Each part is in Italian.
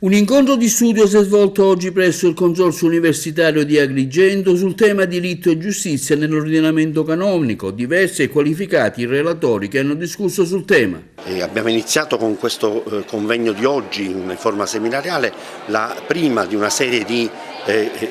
Un incontro di studio si è svolto oggi presso il Consorzio Universitario di Agrigento sul tema diritto e giustizia nell'ordinamento canonico. Diversi e qualificati relatori che hanno discusso sul tema. Abbiamo iniziato con questo convegno di oggi in forma seminariale la prima di una serie di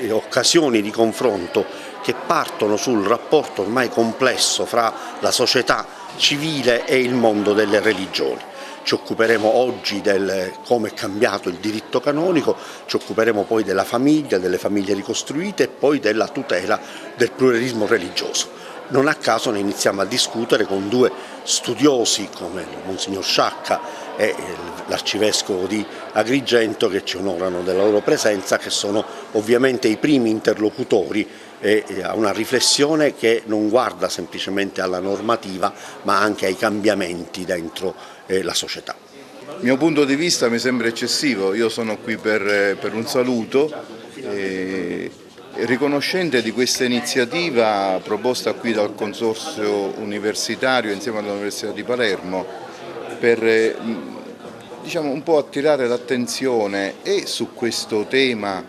occasioni di confronto che partono sul rapporto ormai complesso fra la società civile e il mondo delle religioni. Ci occuperemo oggi del come è cambiato il diritto canonico, ci occuperemo poi della famiglia, delle famiglie ricostruite e poi della tutela del pluralismo religioso. Non a caso ne iniziamo a discutere con due studiosi come Monsignor Sciacca e l'Arcivescovo di Agrigento che ci onorano della loro presenza, che sono ovviamente i primi interlocutori a una riflessione che non guarda semplicemente alla normativa ma anche ai cambiamenti dentro la società. Il mio punto di vista mi sembra eccessivo, io sono qui per un saluto riconoscente di questa iniziativa proposta qui dal Consorzio Universitario insieme all'Università di Palermo per un po' attirare l'attenzione e su questo tema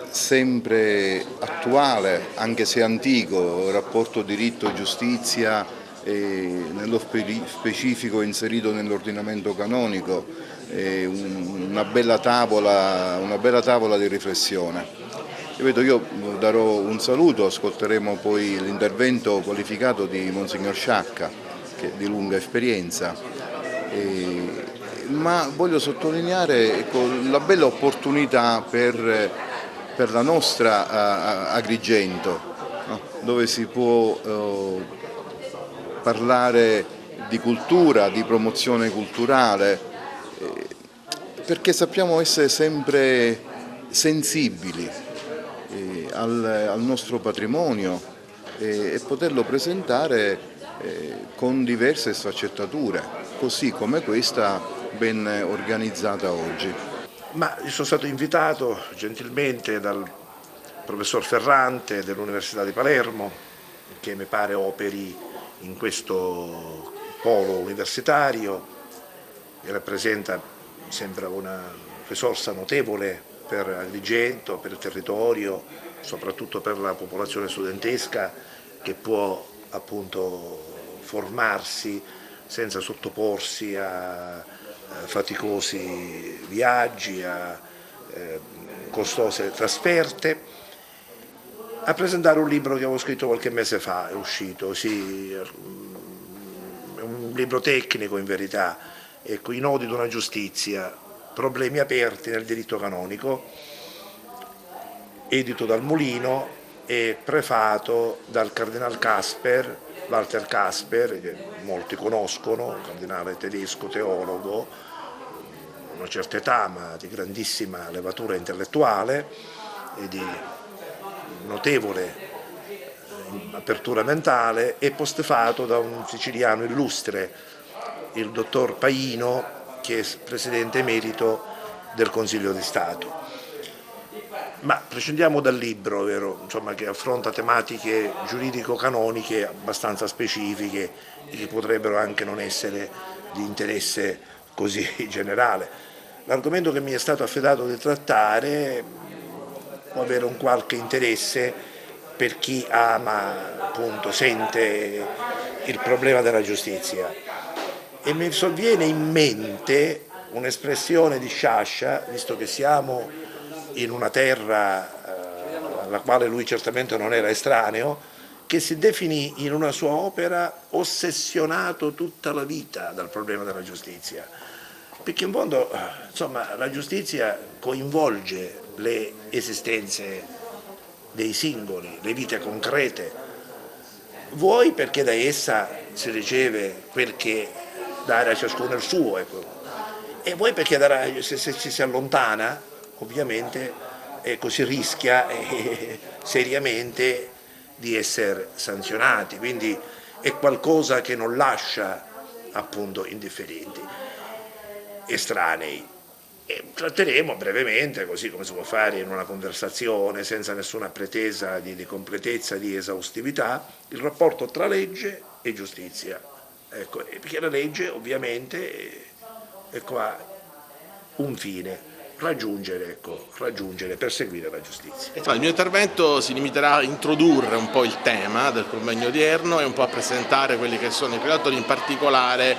sempre attuale, anche se antico, rapporto diritto-giustizia, nello specifico inserito nell'ordinamento canonico, una bella tavola di riflessione. Io darò un saluto, ascolteremo poi l'intervento qualificato di Monsignor Sciacca, che è di lunga esperienza, ma voglio sottolineare la bella opportunità per la nostra Agrigento, no? Dove si può parlare di cultura, di promozione culturale, perché sappiamo essere sempre sensibili al nostro patrimonio e poterlo presentare con diverse sfaccettature, così come questa ben organizzata oggi. Io sono stato invitato gentilmente dal professor Ferrante dell'Università di Palermo, che mi pare operi in questo polo universitario e rappresenta, mi sembra, una risorsa notevole per Agrigento, per il territorio, soprattutto per la popolazione studentesca che può appunto formarsi senza sottoporsi a faticosi viaggi, a costose trasferte, a presentare un libro che avevo scritto qualche mese fa, è uscito, sì, è un libro tecnico in verità, ecco, I nodi di una giustizia, problemi aperti nel diritto canonico, edito dal Mulino e prefato dal Cardinal Casper, Walter Casper, che molti conoscono, un cardinale tedesco, teologo, una certa età ma di grandissima levatura intellettuale e di notevole apertura mentale, e postfato da un siciliano illustre, il dottor Paino, che è presidente emerito del Consiglio di Stato. Ma prescindiamo dal libro, vero? Insomma, che affronta tematiche giuridico-canoniche abbastanza specifiche e che potrebbero anche non essere di interesse così generale. L'argomento che mi è stato affidato di trattare può avere un qualche interesse per chi ama, appunto, sente il problema della giustizia. E mi sovviene in mente un'espressione di Sciascia, visto che siamo in una terra alla quale lui certamente non era estraneo, che si definì in una sua opera ossessionato tutta la vita dal problema della giustizia, perché in fondo, insomma, la giustizia coinvolge le esistenze dei singoli, le vite concrete, vuoi perché da essa si riceve quel che dare a ciascuno il suo, ecco. E vuoi perché se ci si allontana, ovviamente si rischia seriamente di essere sanzionati, quindi è qualcosa che non lascia appunto indifferenti, estranei. E tratteremo brevemente, così come si può fare in una conversazione, senza nessuna pretesa di completezza, di esaustività, il rapporto tra legge e giustizia. Ecco, perché la legge ovviamente ha un fine, raggiungere, perseguire la giustizia. Il mio intervento si limiterà a introdurre un po' il tema del convegno odierno e un po' a presentare quelli che sono i relatori, in particolare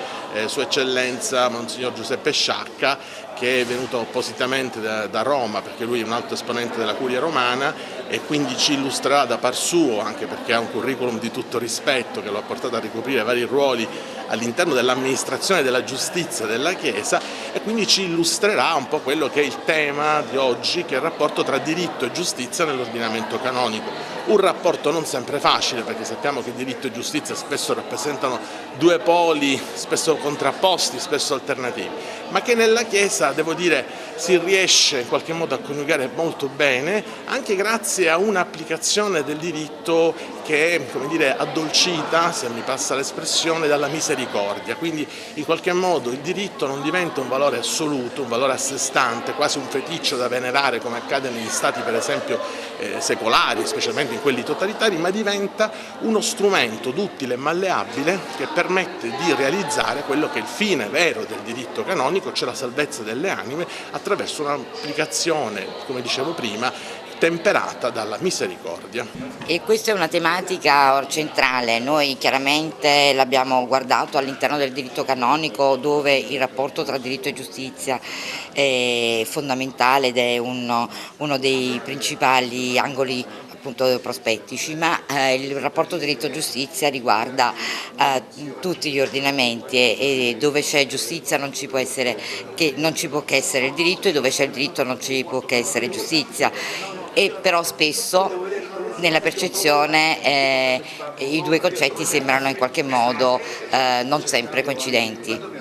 Sua Eccellenza Monsignor Giuseppe Sciacca, che è venuto appositamente da Roma, perché lui è un alto esponente della Curia Romana e quindi ci illustrerà da par suo, anche perché ha un curriculum di tutto rispetto che lo ha portato a ricoprire vari ruoli all'interno dell'amministrazione della giustizia della Chiesa, e quindi ci illustrerà un po' quello che è il tema di oggi, che è il rapporto tra diritto e giustizia nell'ordinamento canonico. Un rapporto non sempre facile, perché sappiamo che diritto e giustizia spesso rappresentano due poli, spesso contrapposti, spesso alternativi, ma che nella Chiesa, devo dire, si riesce in qualche modo a coniugare molto bene, anche grazie a un'applicazione del diritto che è, come dire, addolcita, se mi passa l'espressione, dalla misericordia. Quindi in qualche modo il diritto non diventa un valore assoluto, un valore a sé stante, quasi un feticcio da venerare come accade negli stati per esempio secolari, specialmente in quelli totalitari, ma diventa uno strumento duttile e malleabile che permette di realizzare quello che è il fine vero del diritto canonico, cioè la salvezza delle anime, attraverso un'applicazione, come dicevo prima, temperata dalla misericordia. E questa è una tematica centrale, noi chiaramente l'abbiamo guardato all'interno del diritto canonico, dove il rapporto tra diritto e giustizia è fondamentale ed è uno dei principali angoli appunto prospettici, ma il rapporto diritto-giustizia riguarda tutti gli ordinamenti e dove c'è giustizia non ci può che essere il diritto, e dove c'è il diritto non ci può che essere giustizia. E però spesso nella percezione i due concetti sembrano in qualche modo non sempre coincidenti.